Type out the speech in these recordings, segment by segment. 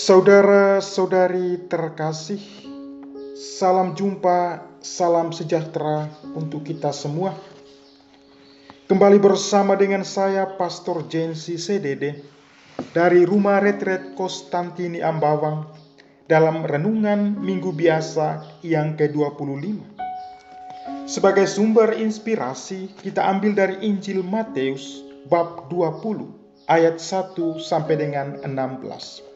Saudara-saudari terkasih, salam jumpa, salam sejahtera untuk kita semua. Kembali bersama dengan saya, Pastor Jensi CDD, dari Rumah Retret Konstantini Ambawang, dalam Renungan Minggu Biasa yang ke-25. Sebagai sumber inspirasi, kita ambil dari Injil Matius, bab 20, ayat 1 sampai dengan 16.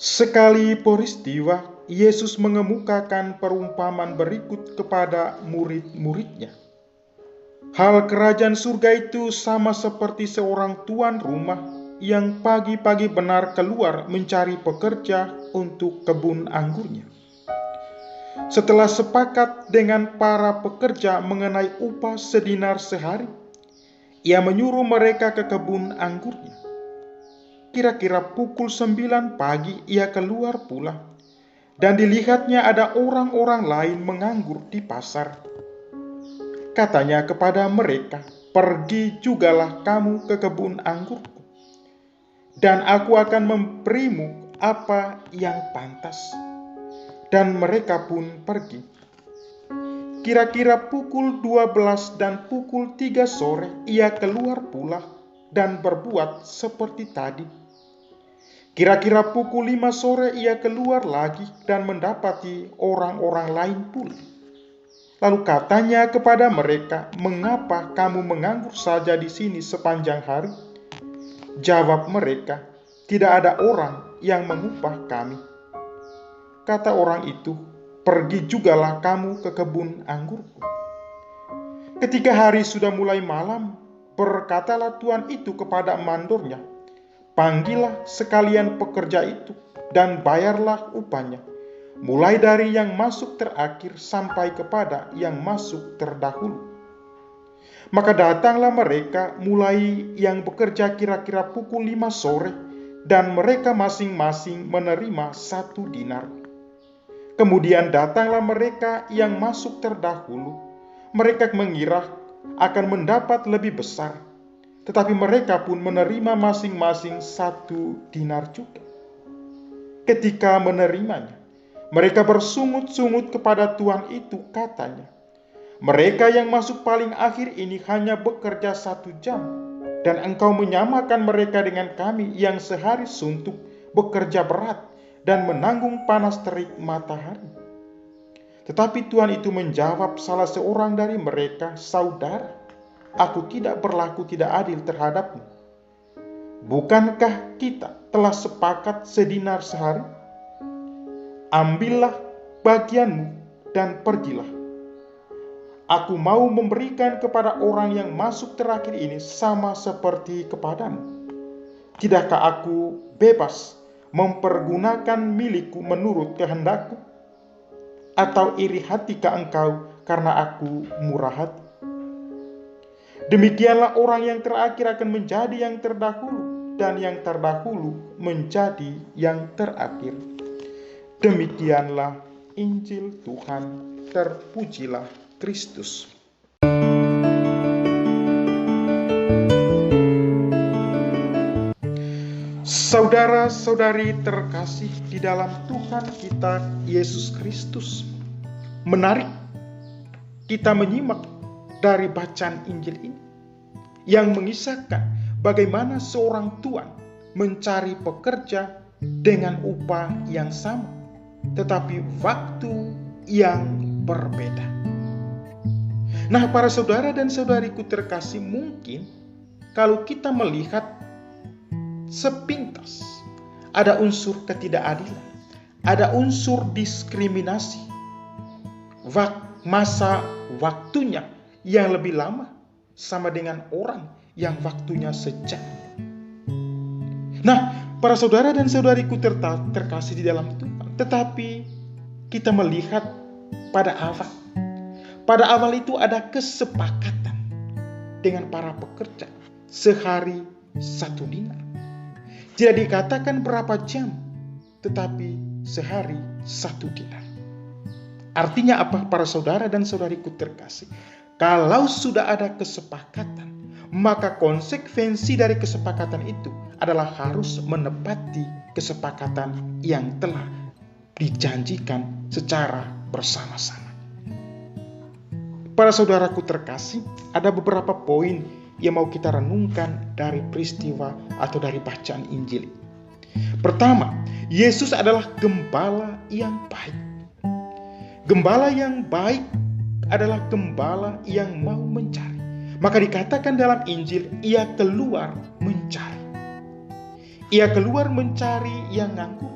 Sekali peristiwa, Yesus mengemukakan perumpamaan berikut kepada murid-muridnya. Hal kerajaan surga itu sama seperti seorang tuan rumah yang pagi-pagi benar keluar mencari pekerja untuk kebun anggurnya. Setelah sepakat dengan para pekerja mengenai upah sedinar sehari, ia menyuruh mereka ke kebun anggurnya. Kira-kira pukul 9 pagi ia keluar pula, dan dilihatnya ada orang-orang lain menganggur di pasar. Katanya kepada mereka, "Pergi jugalah kamu ke kebun anggurku, dan aku akan memberimu apa yang pantas." Dan mereka pun pergi. Kira-kira pukul 12 dan pukul 3 sore ia keluar pula dan berbuat seperti tadi. Kira-kira pukul 5 sore ia keluar lagi dan mendapati orang-orang lain pula. Lalu katanya kepada mereka, "Mengapa kamu menganggur saja di sini sepanjang hari?" Jawab mereka, "Tidak ada orang yang mengupah kami." Kata orang itu, "Pergi jugalah kamu ke kebun anggurku." Ketika hari sudah mulai malam, berkatalah tuan itu kepada mandornya, "Panggillah sekalian pekerja itu dan bayarlah upahnya, mulai dari yang masuk terakhir sampai kepada yang masuk terdahulu." Maka datanglah mereka mulai yang bekerja kira-kira pukul 5 sore, dan mereka masing-masing menerima 1 dinar. Kemudian datanglah mereka yang masuk terdahulu. Mereka mengira akan mendapat lebih besar, tetapi mereka pun menerima masing-masing 1 dinar juga. Ketika menerimanya, mereka bersungut-sungut kepada tuan itu, katanya, "Mereka yang masuk paling akhir ini hanya bekerja 1 jam, dan engkau menyamakan mereka dengan kami yang sehari suntuk bekerja berat dan menanggung panas terik matahari." Tetapi tuan itu menjawab salah seorang dari mereka, "Saudara, aku tidak berlaku tidak adil terhadapmu. Bukankah kita telah sepakat sedinar sehari? Ambillah bagianmu dan pergilah. Aku mau memberikan kepada orang yang masuk terakhir ini sama seperti kepadamu. Tidakkah aku bebas mempergunakan milikku menurut kehendakku? Atau iri hatikah engkau karena aku murah hati?" Demikianlah orang yang terakhir akan menjadi yang terdahulu, dan yang terdahulu menjadi yang terakhir. Demikianlah Injil Tuhan. Terpujilah Kristus. Saudara-saudari terkasih di dalam Tuhan kita Yesus Kristus, menarik kita menyimak dari bacaan Injil ini yang mengisahkan bagaimana seorang tuan mencari pekerja dengan upah yang sama, tetapi waktu yang berbeda. Nah, para saudara dan saudariku terkasih, mungkin kalau kita melihat sepintas, ada unsur ketidakadilan, ada unsur diskriminasi. Masa waktunya yang lebih lama sama dengan orang yang waktunya sejam. Nah, para saudara dan saudariku terkasih di dalam Tuhan, tetapi kita melihat pada awal. Pada awal itu ada kesepakatan dengan para pekerja, sehari 1 dinar. Tidak dikatakan berapa jam, tetapi sehari 1 dinar. Artinya apa, para saudara dan saudariku terkasih? Kalau sudah ada kesepakatan, maka konsekuensi dari kesepakatan itu adalah harus menepati kesepakatan yang telah dijanjikan secara bersama-sama. Para saudaraku terkasih, ada beberapa poin yang mau kita renungkan dari peristiwa atau dari bacaan Injil. Pertama, Yesus adalah gembala yang baik. Gembala yang baik adalah gembala yang mau mencari. Maka dikatakan dalam Injil, ia keluar mencari. Ia keluar mencari yang nganggur.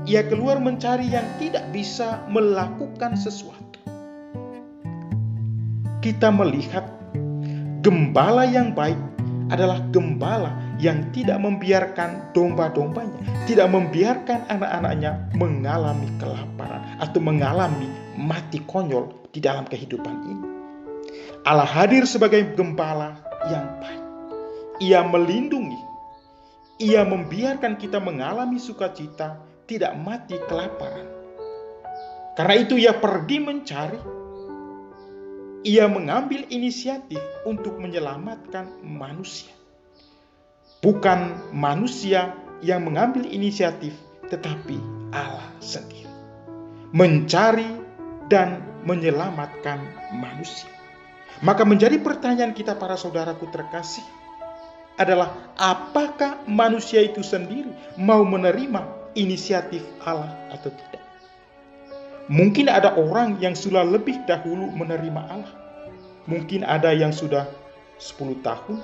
Ia keluar mencari yang tidak bisa melakukan sesuatu. Kita melihat gembala yang baik adalah gembala yang tidak membiarkan domba-dombanya, tidak membiarkan anak-anaknya mengalami kelaparan atau mengalami mati konyol di dalam kehidupan ini. Allah hadir sebagai gembala yang baik. Ia melindungi, ia membiarkan kita mengalami sukacita, tidak mati kelaparan. Karena itu ia pergi mencari. Ia mengambil inisiatif untuk menyelamatkan manusia. Bukan manusia yang mengambil inisiatif, tetapi Allah sendiri. Mencari dan menyelamatkan manusia. Maka menjadi pertanyaan kita para saudaraku terkasih adalah apakah manusia itu sendiri mau menerima inisiatif Allah atau tidak? Mungkin ada orang yang sudah lebih dahulu menerima Allah. Mungkin ada yang sudah 10 tahun,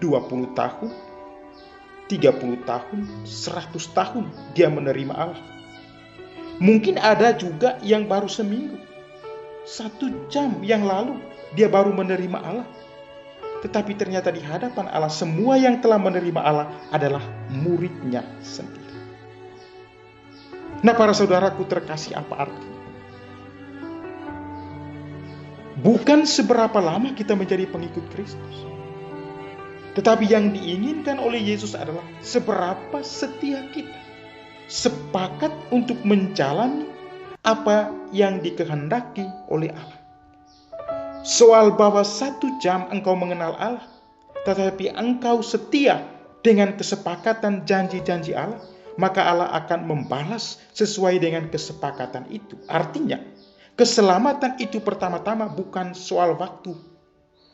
20 tahun, 30 tahun, 100 tahun dia menerima Allah. Mungkin ada juga yang baru seminggu, 1 jam yang lalu dia baru menerima Allah. Tetapi ternyata di hadapan Allah, semua yang telah menerima Allah adalah muridnya sendiri. Nah, para saudaraku terkasih, apa artinya? Bukan seberapa lama kita menjadi pengikut Kristus, tetapi yang diinginkan oleh Yesus adalah seberapa setia kita, sepakat untuk menjalani apa yang dikehendaki oleh Allah. Soal bahwa 1 jam engkau mengenal Allah, tetapi engkau setia dengan kesepakatan janji-janji Allah, maka Allah akan membalas sesuai dengan kesepakatan itu. Artinya, keselamatan itu pertama-tama bukan soal waktu.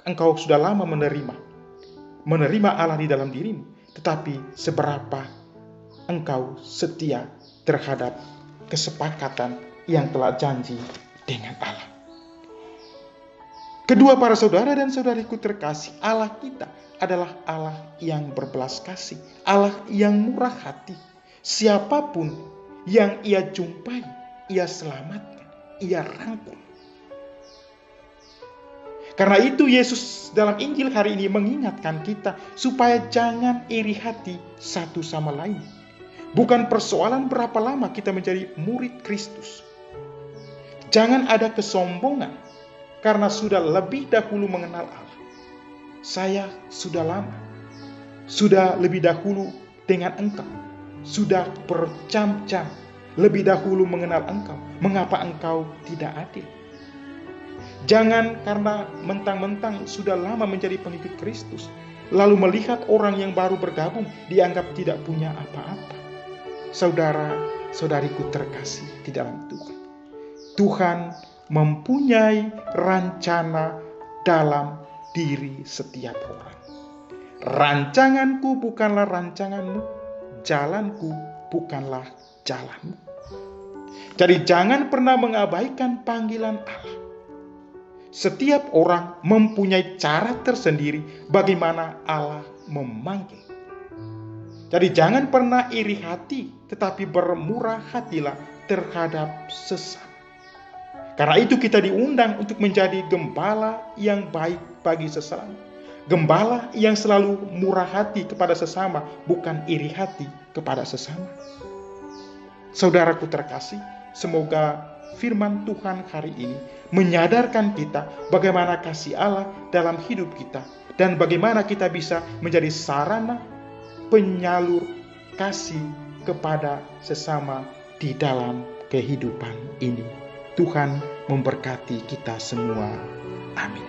Engkau sudah lama menerima Allah di dalam dirimu, tetapi seberapa engkau setia terhadap kesepakatan yang telah janji dengan Allah. Kedua, para saudara dan saudariku terkasih, Allah kita adalah Allah yang berbelas kasih, Allah yang murah hati. Siapapun yang ia jumpai, ia selamatkan, ia rangkul. Karena itu Yesus dalam Injil hari ini mengingatkan kita supaya jangan iri hati satu sama lain. Bukan persoalan berapa lama kita menjadi murid Kristus. Jangan ada kesombongan karena sudah lebih dahulu mengenal Allah. Saya sudah lama, sudah lebih dahulu dengan engkau. Sudah berjam-jam lebih dahulu mengenal engkau. Mengapa engkau tidak adil? Jangan karena mentang-mentang sudah lama menjadi pengikut Kristus, lalu melihat orang yang baru bergabung dianggap tidak punya apa-apa. Saudara-saudariku terkasih di dalam Tuhan, Tuhan mempunyai rencana dalam diri setiap orang. Rancanganku bukanlah rancanganmu, jalanku bukanlah jalanmu. Jadi jangan pernah mengabaikan panggilan Allah. Setiap orang mempunyai cara tersendiri bagaimana Allah memanggil. Jadi jangan pernah iri hati, tetapi bermurah hatilah terhadap sesama. Karena itu kita diundang untuk menjadi gembala yang baik bagi sesama. Gembala yang selalu murah hati kepada sesama, bukan iri hati kepada sesama. Saudaraku terkasih, semoga firman Tuhan hari ini menyadarkan kita bagaimana kasih Allah dalam hidup kita dan bagaimana kita bisa menjadi sarana penyalur kasih kepada sesama di dalam kehidupan ini. Tuhan memberkati kita semua. Amin.